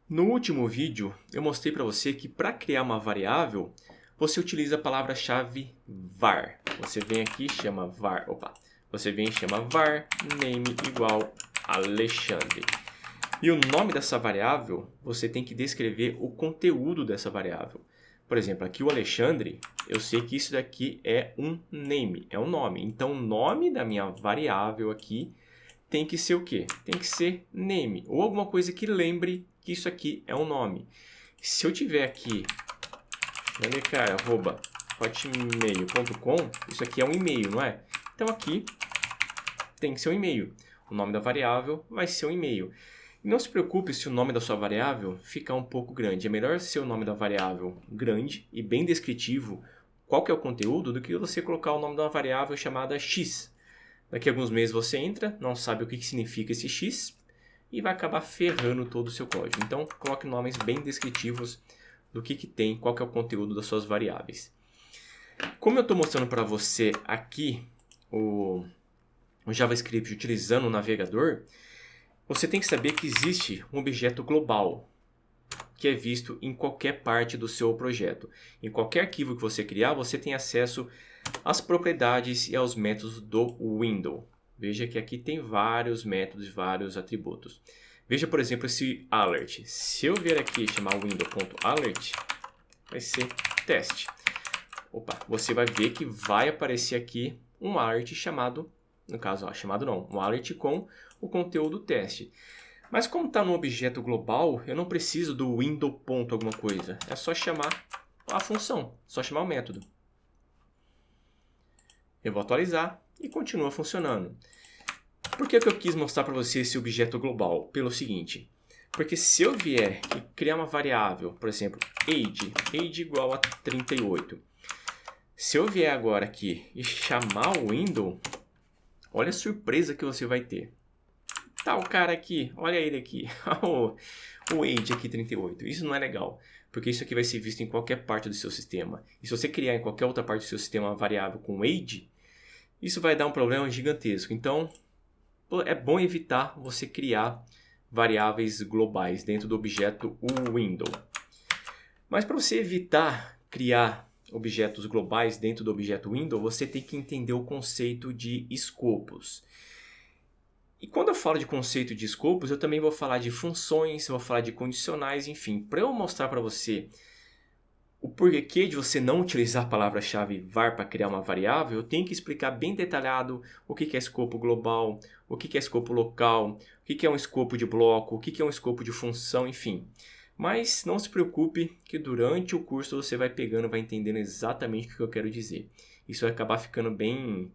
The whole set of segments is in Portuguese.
No último vídeo, eu mostrei para você que para criar uma variável, você utiliza a palavra-chave var. Você vem aqui e chama var, você vem e chama var name igual Alexandre. E o nome dessa variável, você tem que descrever o conteúdo dessa variável. Por exemplo, aqui o Alexandre, eu sei que isso daqui é um name, é um nome. Então, o nome da minha variável aqui tem que ser o quê? Tem que ser name, ou alguma coisa que lembre que isso aqui é um nome. Se eu tiver aqui, hotmail.com, isso aqui é um e-mail, não é? Então aqui tem que ser um e-mail. O nome da variável vai ser um e-mail. E não se preocupe se o nome da sua variável ficar um pouco grande. É melhor ser o nome da variável grande e bem descritivo qual que é o conteúdo do que você colocar o nome de uma variável chamada x. Daqui a alguns meses você entra, não sabe o que significa esse x e vai acabar ferrando todo o seu código. Então, coloque nomes bem descritivos do que tem, qual que é o conteúdo das suas variáveis. Como eu estou mostrando para você aqui o JavaScript utilizando o navegador, você tem que saber que existe um objeto global que é visto em qualquer parte do seu projeto. Em qualquer arquivo que você criar, você tem acesso às propriedades e aos métodos do window. Veja que aqui tem vários métodos, vários atributos. Veja, por exemplo, esse alert. Se eu vier aqui e chamar window.alert, vai ser teste. Você vai ver que vai aparecer aqui um alert chamado, no caso, um alert com o conteúdo teste. Mas como está no objeto global, eu não preciso do window ponto alguma coisa. É só chamar a função, só chamar o método. Eu vou atualizar e continua funcionando. Por que eu quis mostrar para você esse objeto global? Pelo seguinte, porque se eu vier e criar uma variável, por exemplo, age igual a 38. Se eu vier agora aqui e chamar o window, olha a surpresa que você vai ter. Tá o cara aqui, olha ele aqui, o age aqui 38. Isso não é legal, porque isso aqui vai ser visto em qualquer parte do seu sistema. E se você criar em qualquer outra parte do seu sistema uma variável com age, isso vai dar um problema gigantesco. Então, é bom evitar você criar variáveis globais dentro do objeto window. Mas para você evitar criar objetos globais dentro do objeto window, você tem que entender o conceito de escopos. E quando eu falo de conceito de escopos, eu também vou falar de funções, vou falar de condicionais, enfim. Para eu mostrar para você o porquê de você não utilizar a palavra-chave var para criar uma variável, eu tenho que explicar bem detalhado o que é escopo global, o que é escopo local, o que é um escopo de bloco, o que é um escopo de função, enfim. Mas não se preocupe que durante o curso você vai pegando, vai entendendo exatamente o que eu quero dizer. Isso vai acabar ficando bem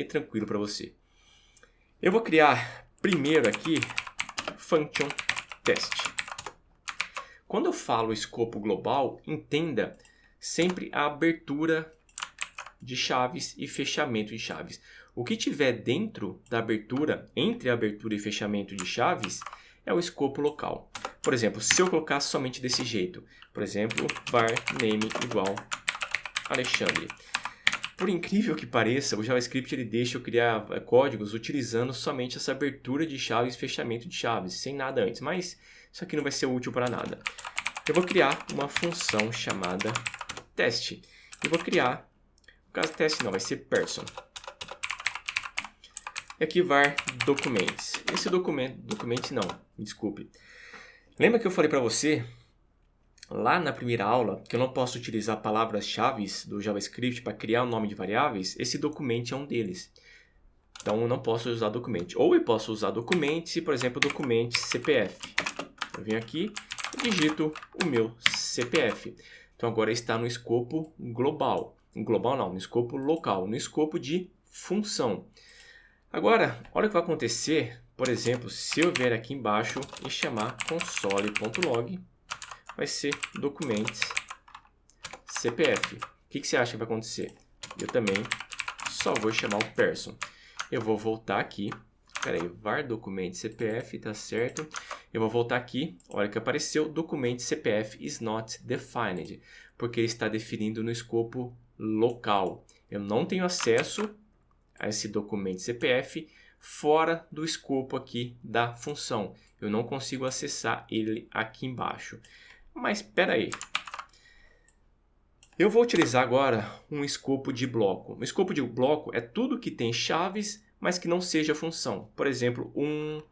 tranquilo para você. Eu vou criar primeiro aqui function test. Quando eu falo escopo global, entenda sempre a abertura de chaves e fechamento de chaves. O que tiver dentro da abertura, entre a abertura e fechamento de chaves, é o escopo local. Por exemplo, se eu colocar somente desse jeito, por exemplo, var name igual Alexandre. Por incrível que pareça, o JavaScript ele deixa eu criar códigos utilizando somente essa abertura de chaves e fechamento de chaves, sem nada antes, mas isso aqui não vai ser útil para nada. Eu vou criar uma função chamada teste. E vou criar, no caso teste não, vai ser person. E aqui var documents. Esse documents não, me desculpe. Lembra que eu falei para você lá na primeira aula, que eu não posso utilizar palavras-chave do JavaScript para criar um nome de variáveis? Esse documento é um deles. Então, eu não posso usar documento. Ou eu posso usar documento se, por exemplo, documento CPF. Eu venho aqui e digito o meu CPF. Então, agora está no escopo global. Global não, no escopo local, no escopo de função. Agora, olha o que vai acontecer, por exemplo, se eu vier aqui embaixo e chamar console.log, vai ser documents CPF. O que você acha que vai acontecer? Eu também só vou chamar o person. Eu vou voltar aqui. Var documents CPF, tá certo? Eu vou voltar aqui. Olha que apareceu, documents CPF is not defined, porque ele está definindo no escopo local. Eu não tenho acesso a esse documento CPF fora do escopo aqui da função. Eu não consigo acessar ele aqui embaixo. Mas espera aí. Eu vou utilizar agora um escopo de bloco. Um escopo de bloco é tudo que tem chaves, mas que não seja função. Por exemplo, um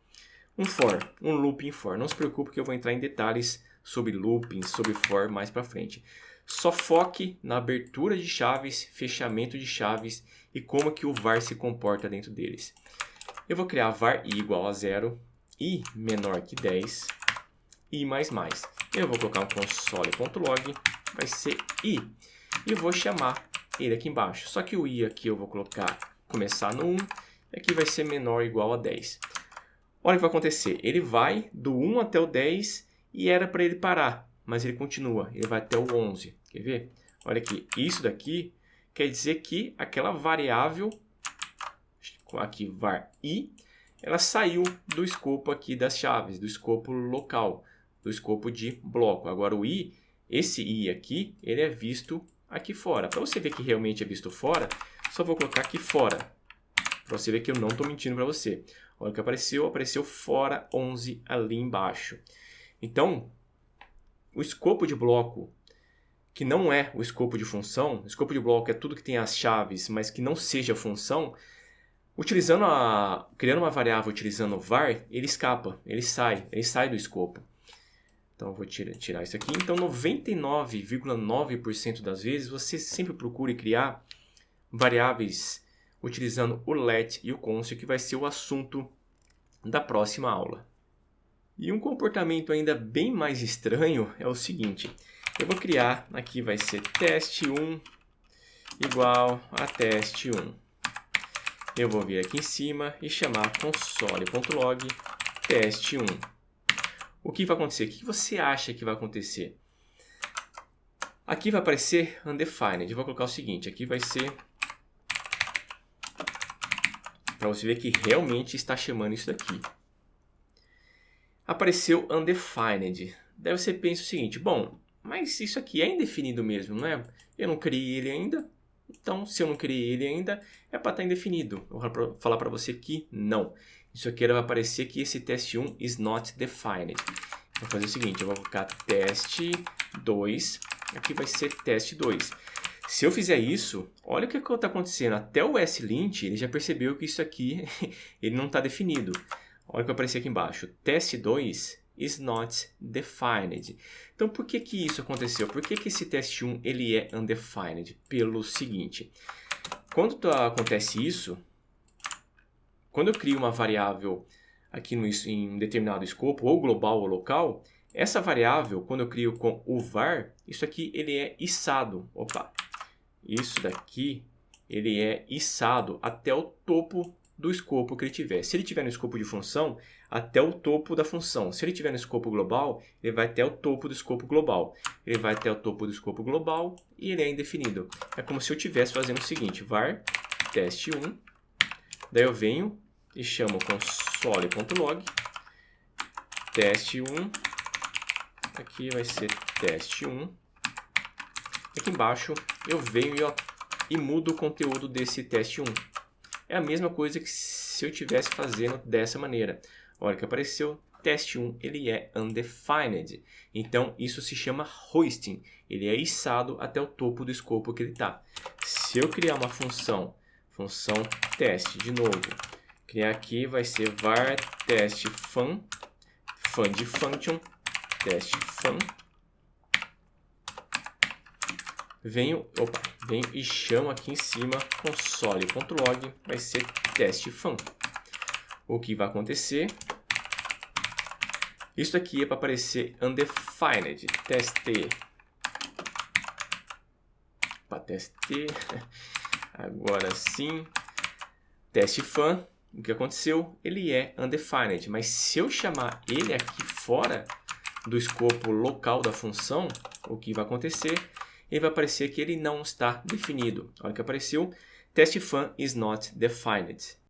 for, um looping for. Não se preocupe que eu vou entrar em detalhes sobre looping, sobre for mais para frente. Só foque na abertura de chaves, fechamento de chaves e como que o var se comporta dentro deles. Eu vou criar var i igual a 0, i menor que 10, i mais mais. Eu vou colocar um console.log, vai ser i. E vou chamar ele aqui embaixo. Só que o i aqui eu vou começar no 1, e aqui vai ser menor ou igual a 10. Olha o que vai acontecer. Ele vai do 1 até o 10 e era para ele parar, mas ele continua. Ele vai até o 11. Quer ver? Olha aqui. Isso daqui quer dizer que aquela variável, aqui var i, ela saiu do escopo aqui das chaves, do escopo local, do escopo de bloco. Agora o i, esse i aqui, ele é visto aqui fora. Para você ver que realmente é visto fora, só vou colocar aqui fora. Para você ver que eu não estou mentindo para você. Olha o que apareceu. Apareceu fora 11 ali embaixo. Então, o escopo de bloco, que não é o escopo de função, o escopo de bloco é tudo que tem as chaves, mas que não seja função, criando uma variável utilizando o var, ele escapa, ele sai do escopo. Então, eu vou tirar isso aqui. Então, 99,9% das vezes, você sempre procure criar variáveis utilizando o let e o const, que vai ser o assunto da próxima aula. E um comportamento ainda bem mais estranho é o seguinte. Eu vou criar, aqui vai ser teste1 igual a teste1. Eu vou vir aqui em cima e chamar console.log teste1. O que vai acontecer? O que você acha que vai acontecer? Aqui vai aparecer undefined. Eu vou colocar o seguinte, aqui vai ser para você ver que realmente está chamando isso daqui. Apareceu undefined. Daí você pensa o seguinte, bom, mas isso aqui é indefinido mesmo, não é? Eu não criei ele ainda, então se eu não criei ele ainda, é para estar indefinido. Eu vou falar para você que não. Isso aqui vai aparecer que esse teste1 is not defined. Vou fazer o seguinte, eu vou colocar teste2, aqui vai ser teste2. Se eu fizer isso, olha o que está acontecendo. Até o slint ele já percebeu que isso aqui ele não está definido. Olha o que vai aparecer aqui embaixo. Teste2 is not defined. Então, por que que isso aconteceu? Por que que esse teste1 ele é undefined? Pelo seguinte. Quando acontece isso, quando eu crio uma variável aqui em um determinado escopo, ou global ou local, essa variável, quando eu crio com o var, isso aqui ele é içado. Opa! Isso daqui, ele é içado até o topo do escopo que ele tiver. Se ele tiver no escopo de função, até o topo da função. Se ele tiver no escopo global, ele vai até o topo do escopo global. Ele vai até o topo do escopo global e ele é indefinido. É como se eu estivesse fazendo o seguinte, var teste1, daí eu venho e chamo console.log teste1, aqui vai ser teste1. Aqui embaixo eu venho e mudo o conteúdo desse teste1. É a mesma coisa que se eu estivesse fazendo dessa maneira. Olha que apareceu, teste1 ele é undefined. Então isso se chama hoisting. Ele é içado até o topo do escopo que ele está. Se eu criar uma função teste de novo, criar aqui vai ser var teste fun de function, teste fun. Venho e chamo aqui em cima console.log, vai ser teste_fun. O que vai acontecer? Isso aqui é para aparecer undefined, teste. Para teste. Agora sim, teste_fun. O que aconteceu? Ele é undefined, mas se eu chamar ele aqui fora do escopo local da função, o que vai acontecer? Ele vai aparecer que ele não está definido. Olha o que apareceu. Teste_fun is not defined.